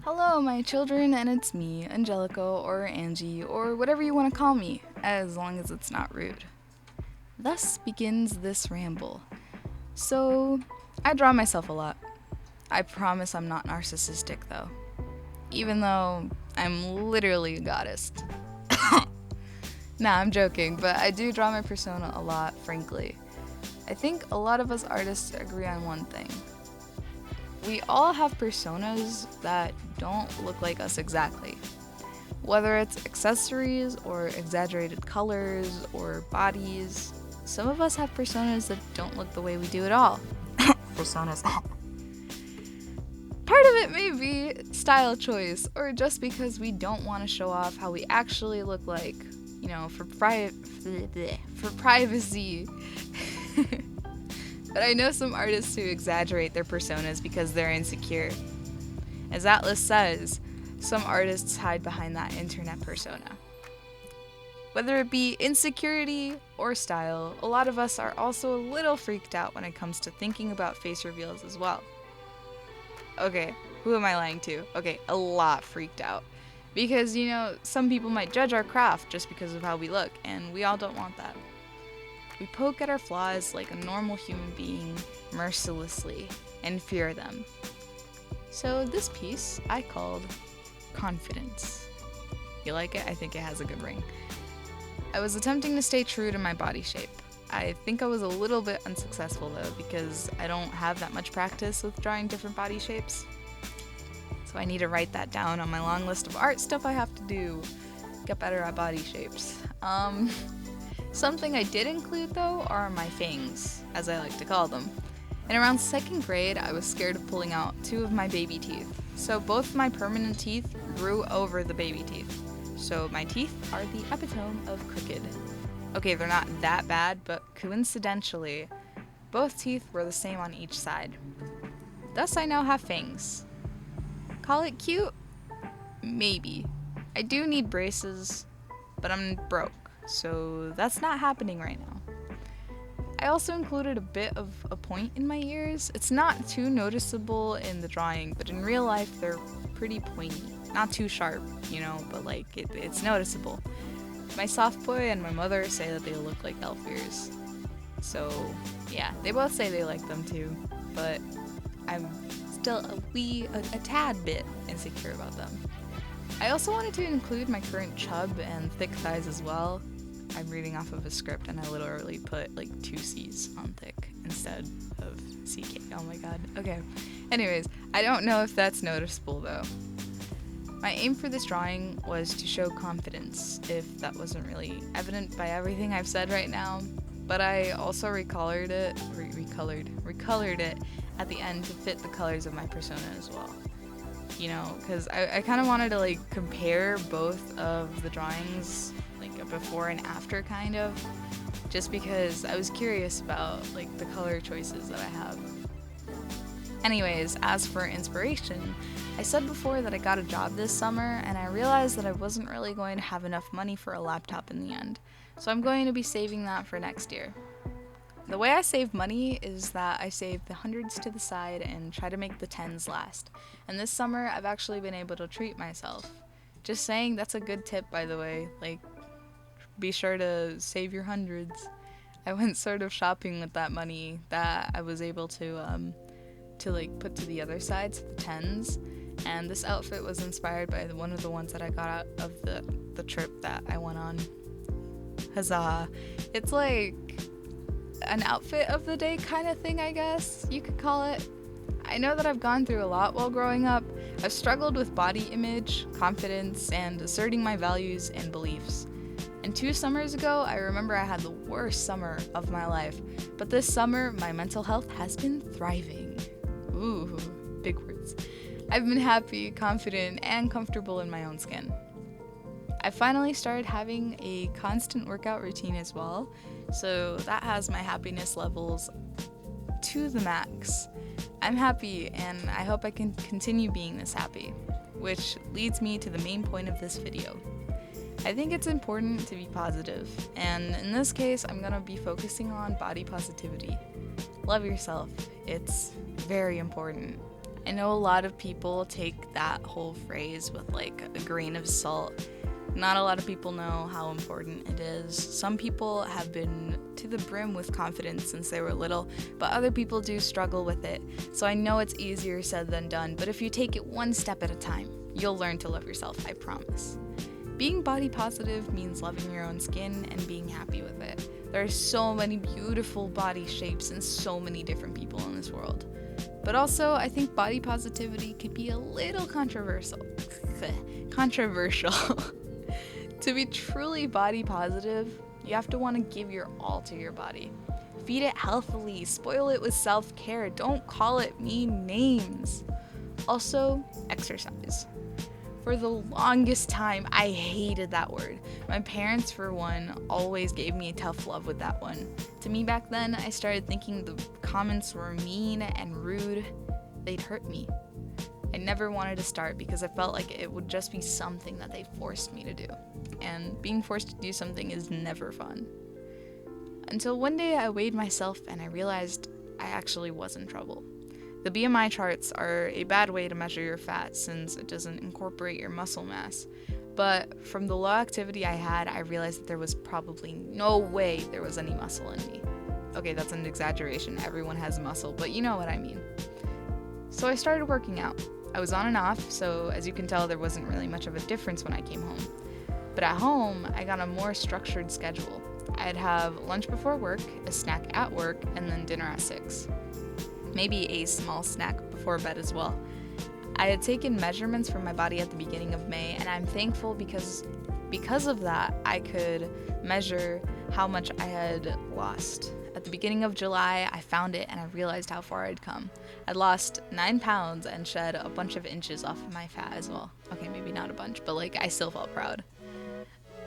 Hello, my children, and it's me, Angelica, or Angie, or whatever you want to call me, as long as it's not rude. Thus begins this ramble. So, I draw myself a lot. I promise I'm not narcissistic, though. Even though I'm literally a goddess. Nah, I'm joking, but I do draw my persona a lot, frankly. I think a lot of us artists agree on one thing. We all have personas that don't look like us exactly. Whether it's accessories or exaggerated colors or bodies, some of us have personas that don't look the way we do at all. Personas. Part of it may be style choice, or just because we don't want to show off how we actually look like, for privacy. But I know some artists who exaggerate their personas because they're insecure. As Atlas says, some artists hide behind that internet persona. Whether it be insecurity or style, a lot of us are also a little freaked out when it comes to thinking about face reveals as well. Okay, who am I lying to? Okay, a lot freaked out. Because, some people might judge our craft just because of how we look, and we all don't want that. We poke at our flaws like a normal human being, mercilessly, and fear them. So this piece I called Confidence. You like it? I think it has a good ring. I was attempting to stay true to my body shape. I think I was a little bit unsuccessful though, because I don't have that much practice with drawing different body shapes. So I need to write that down on my long list of art stuff I have to do. Get better at body shapes. Something I did include though are my fangs, as I like to call them. In around 2nd grade, I was scared of pulling out 2 of my baby teeth. So both my permanent teeth grew over the baby teeth. So my teeth are the epitome of crooked. Okay, they're not that bad, but coincidentally, both teeth were the same on each side. Thus I now have fangs. Call it cute? Maybe. I do need braces, but I'm broke. So that's not happening right now. I also included a bit of a point in my ears. It's not too noticeable in the drawing, but in real life they're pretty pointy. Not too sharp, but it's noticeable. My soft boy and my mother say that they look like elf ears. So yeah, they both say they like them too, but I'm still a tad bit insecure about them. I also wanted to include my current chub and thick thighs as well. I'm reading off of a script and I literally put 2 C's on thick instead of CK. Oh my god. Okay. Anyways, I don't know if that's noticeable though. My aim for this drawing was to show confidence, if that wasn't really evident by everything I've said right now. But I also recolored it at the end to fit the colors of my persona as well. Because I kind of wanted to compare both of the drawings, a before and after kind of, just because I was curious about the color choices that I have. Anyways, as for inspiration, I said before that I got a job this summer and I realized that I wasn't really going to have enough money for a laptop in the end, so I'm going to be saving that for next year. The way I save money is that I save the hundreds to the side and try to make the tens last. And this summer, I've actually been able to treat myself. Just saying, that's a good tip, by the way. Be sure to save your hundreds. I went sort of shopping with that money that I was able to put to the other side, so the tens. And this outfit was inspired by one of the ones that I got out of the trip that I went on. Huzzah! It's an outfit of the day kind of thing, I guess you could call it. I know that I've gone through a lot while growing up. I've struggled with body image, confidence, and asserting my values and beliefs. And 2 summers ago, I remember I had the worst summer of my life. But this summer, my mental health has been thriving. Ooh, big words. I've been happy, confident, and comfortable in my own skin. I finally started having a constant workout routine as well, so that has my happiness levels to the max. I'm happy, and I hope I can continue being this happy, which leads me to the main point of this video. I think it's important to be positive, and in this case, I'm gonna be focusing on body positivity. Love yourself. It's very important. I know a lot of people take that whole phrase with like a grain of salt. Not a lot of people know how important it is. Some people have been to the brim with confidence since they were little, but other people do struggle with it. So I know it's easier said than done, but if you take it one step at a time, you'll learn to love yourself, I promise. Being body positive means loving your own skin and being happy with it. There are so many beautiful body shapes and so many different people in this world. But also, I think body positivity could be a little controversial. To be truly body positive, you have to want to give your all to your body. Feed it healthily, spoil it with self-care, don't call it mean names. Also, exercise. For the longest time, I hated that word. My parents, for one, always gave me a tough love with that one. To me back then, I started thinking the comments were mean and rude. They'd hurt me. I never wanted to start because I felt like it would just be something that they forced me to do. And being forced to do something is never fun. Until one day I weighed myself and I realized I actually was in trouble. The BMI charts are a bad way to measure your fat since it doesn't incorporate your muscle mass. But from the low activity I had, I realized that there was probably no way there was any muscle in me. Okay, that's an exaggeration. Everyone has muscle, but you know what I mean. So I started working out. I was on and off, so as you can tell, there wasn't really much of a difference when I came home. But at home, I got a more structured schedule. I'd have lunch before work, a snack at work, and then dinner at 6. Maybe a small snack before bed as well. I had taken measurements for my body at the beginning of May, and I'm thankful because of that, I could measure how much I had lost. At the beginning of July, I found it and I realized how far I'd come. I'd lost 9 pounds and shed a bunch of inches off of my fat as well. Okay, maybe not a bunch, but like I still felt proud.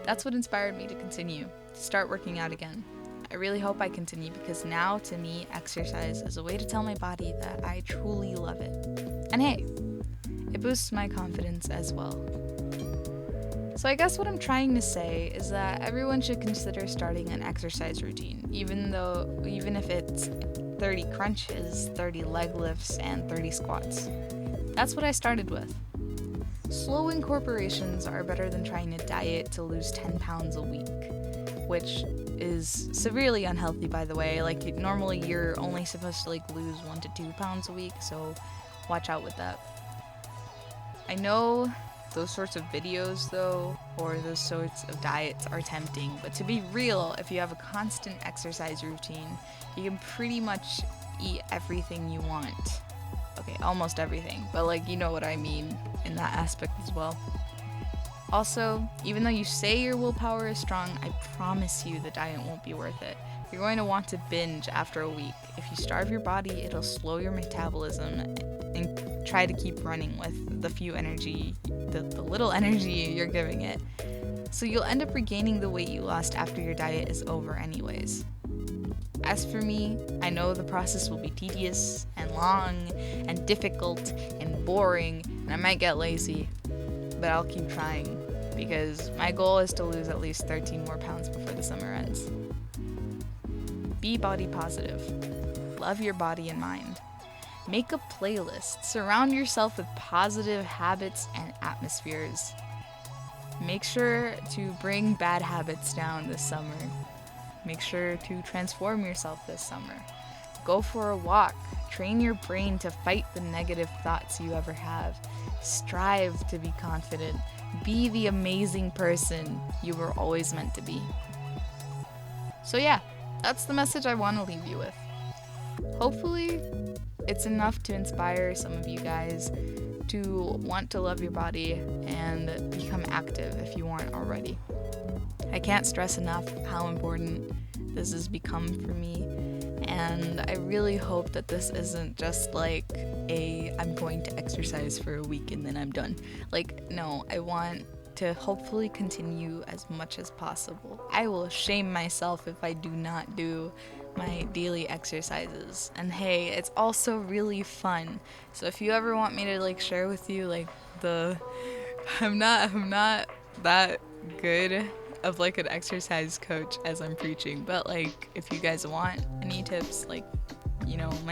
That's what inspired me to continue, to start working out again. I really hope I continue because now, to me, exercise is a way to tell my body that I truly love it. And hey, it boosts my confidence as well. So I guess what I'm trying to say is that everyone should consider starting an exercise routine, even if it's 30 crunches, 30 leg lifts, and 30 squats. That's what I started with. Slow incorporations are better than trying to diet to lose 10 pounds a week, which is severely unhealthy, by the way. Like, normally you're only supposed to lose 1 to 2 pounds a week, so watch out with that. I know those sorts of videos, though, or those sorts of diets are tempting, but to be real, if you have a constant exercise routine, you can pretty much eat everything you want. Okay, almost everything, but you know what I mean in that aspect as well. Also, even though you say your willpower is strong, I promise you the diet won't be worth it. You're going to want to binge after a week. If you starve your body, it'll slow your metabolism and try to keep running with the little energy you're giving it. So you'll end up regaining the weight you lost after your diet is over anyways. As for me, I know the process will be tedious and long and difficult and boring, and I might get lazy, but I'll keep trying because my goal is to lose at least 13 more pounds before the summer ends. Be body positive. Love your body and mind. Make a playlist. Surround yourself with positive habits and atmospheres. Make sure to bring bad habits down this summer. Make sure to transform yourself this summer. Go for a walk. Train your brain to fight the negative thoughts you ever have. Strive to be confident. Be the amazing person you were always meant to be. So yeah, that's the message I want to leave you with. Hopefully, it's enough to inspire some of you guys to want to love your body and become active if you aren't already. I can't stress enough how important this has become for me, and I really hope that this isn't just I'm going to exercise for a week and then I'm done. No, I want to hopefully continue as much as possible. I will shame myself if I do not do my daily exercises. And hey, it's also really fun. So if you ever want me to share with you I'm not that good of an exercise coach as I'm preaching, but if you guys want any tips, my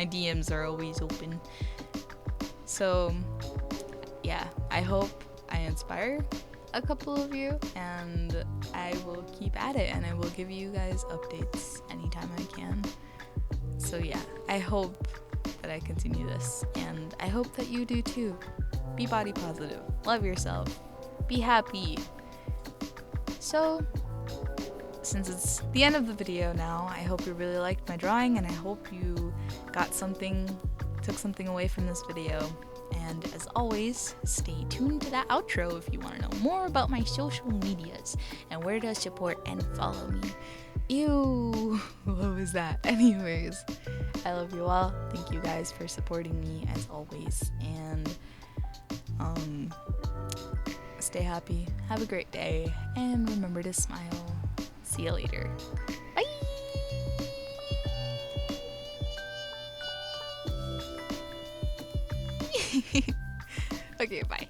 DMs are always open. So yeah, I hope I inspire a couple of you, and I will keep at it, and I will give you guys updates anytime I can. So yeah, I hope that I continue this, and I hope that you do too. Be body positive, love yourself, be happy. So since it's the end of the video now, I hope you really liked my drawing, and I hope you got something, took something away from this video. And as always, stay tuned to that outro if you want to know more about my social medias and where to support and follow me. Ew, what was that? Anyways, I love you all. Thank you guys for supporting me as always. And stay happy, have a great day, and remember to smile. See you later. Bye! Okay, bye.